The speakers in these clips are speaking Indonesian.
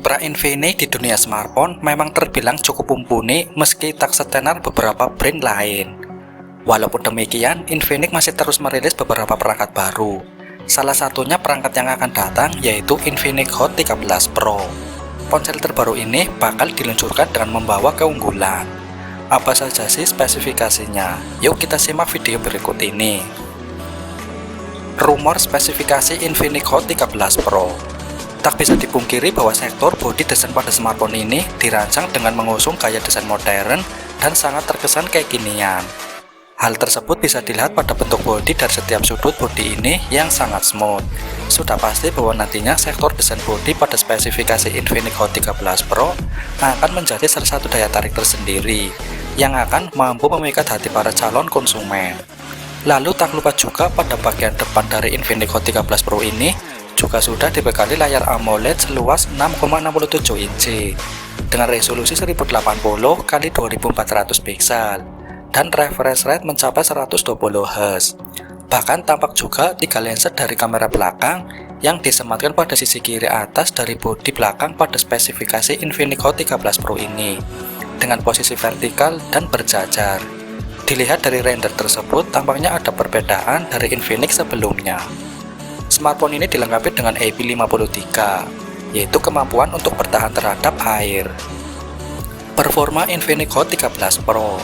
Kiprah Infinix di dunia smartphone memang terbilang cukup mumpuni meski tak setenar beberapa brand lain. Walaupun demikian, Infinix masih terus merilis beberapa perangkat baru. Salah satunya perangkat yang akan datang yaitu Infinix Hot 13 Pro. Ponsel terbaru ini bakal diluncurkan dengan membawa keunggulan. Apa saja sih spesifikasinya? Yuk kita simak video berikut ini. Rumor spesifikasi Infinix Hot 13 Pro. Tak bisa dipungkiri bahwa sektor bodi desain pada smartphone ini dirancang dengan mengusung gaya desain modern dan sangat terkesan kekinian. Hal tersebut bisa dilihat pada bentuk bodi dari setiap sudut bodi ini yang sangat smooth. Sudah pasti bahwa nantinya sektor desain bodi pada spesifikasi Infinix Hot 13 Pro akan menjadi salah satu daya tarik tersendiri yang akan mampu memikat hati para calon konsumen. Lalu tak lupa juga pada bagian depan dari Infinix Hot 13 Pro ini juga sudah dibekali layar AMOLED seluas 6,67 inci dengan resolusi 1080x2400 pixel dan refresh rate mencapai 120 Hz. Bahkan tampak juga 3 lensa dari kamera belakang yang disematkan pada sisi kiri atas dari bodi belakang pada spesifikasi Infinix Hot 13 Pro ini dengan posisi vertikal dan berjajar. Dilihat dari render tersebut, tampaknya ada perbedaan dari Infinix sebelumnya. Smartphone ini dilengkapi dengan IP53, yaitu kemampuan untuk bertahan terhadap air. Performa Infinix Hot 13 Pro.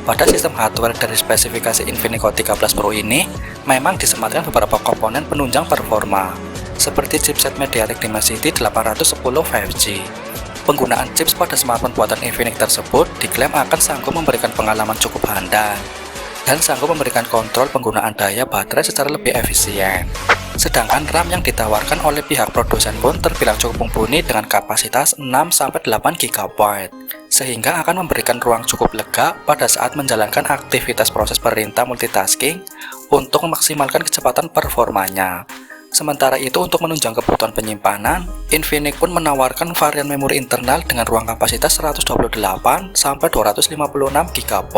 Pada sistem hardware dari spesifikasi Infinix Hot 13 Pro ini, memang disematkan beberapa komponen penunjang performa, seperti chipset MediaTek Dimensity 810 5G. Penggunaan chips pada smartphone buatan Infinix tersebut diklaim akan sanggup memberikan pengalaman cukup handal dan sanggup memberikan kontrol penggunaan daya baterai secara lebih efisien. Sedangkan RAM yang ditawarkan oleh pihak produsen pun terbilang cukup mumpuni dengan kapasitas 6-8 GB, sehingga akan memberikan ruang cukup lega pada saat menjalankan aktivitas proses perintah multitasking untuk memaksimalkan kecepatan performanya. Sementara itu, untuk menunjang kebutuhan penyimpanan, Infinix pun menawarkan varian memori internal dengan ruang kapasitas 128-256 GB.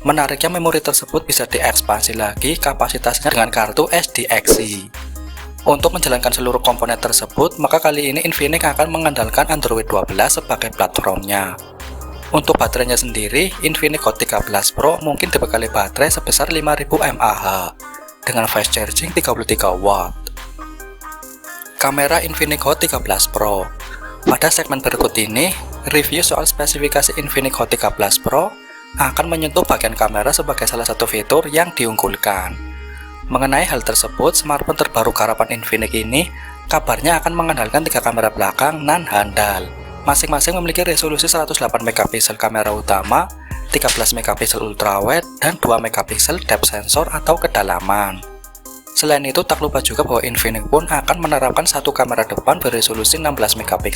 Menariknya, memori tersebut bisa diekspansi lagi kapasitasnya dengan kartu SDXC. Untuk menjalankan seluruh komponen tersebut, maka kali ini Infinix akan mengandalkan Android 12 sebagai platformnya. Untuk baterainya sendiri, Infinix Hot 13 Pro mungkin dibekali baterai sebesar 5000 mAh dengan fast charging 33 Watt. Kamera Infinix Hot 13 Pro. Pada segmen berikut ini, review soal spesifikasi Infinix Hot 13 Pro akan menyentuh bagian kamera sebagai salah satu fitur yang diunggulkan. Mengenai hal tersebut, smartphone terbaru garapan Infinix ini kabarnya akan mengandalkan 3 kamera belakang nan handal. Masing-masing memiliki resolusi 108 MP kamera utama, 13 MP ultrawide, dan 2 MP depth sensor atau kedalaman. Selain itu, tak lupa juga bahwa Infinix pun akan menerapkan satu kamera depan beresolusi 16 MP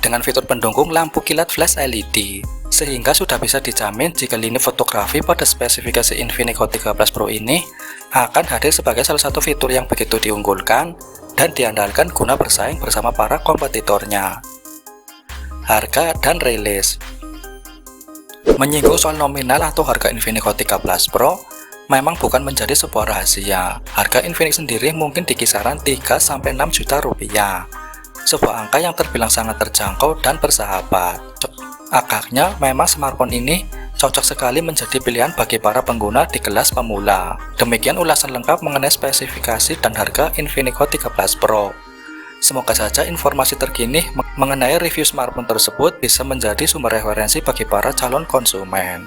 dengan fitur pendukung lampu kilat flash LED, sehingga sudah bisa dijamin jika lini fotografi pada spesifikasi Infinix Hot 13 Pro ini akan hadir sebagai salah satu fitur yang begitu diunggulkan dan diandalkan guna bersaing bersama para kompetitornya. Harga dan rilis. Menyinggung soal nominal atau harga Infinix Hot 13 Pro, memang bukan menjadi sebuah rahasia. Harga Infinix sendiri mungkin di kisaran 3-6 juta rupiah. Sebuah angka yang terbilang sangat terjangkau dan bersahabat. Agaknya memang smartphone ini cocok sekali menjadi pilihan bagi para pengguna di kelas pemula. Demikian ulasan lengkap mengenai spesifikasi dan harga Infinix Hot 13 Pro. Semoga saja informasi terkini mengenai review smartphone tersebut bisa menjadi sumber referensi bagi para calon konsumen.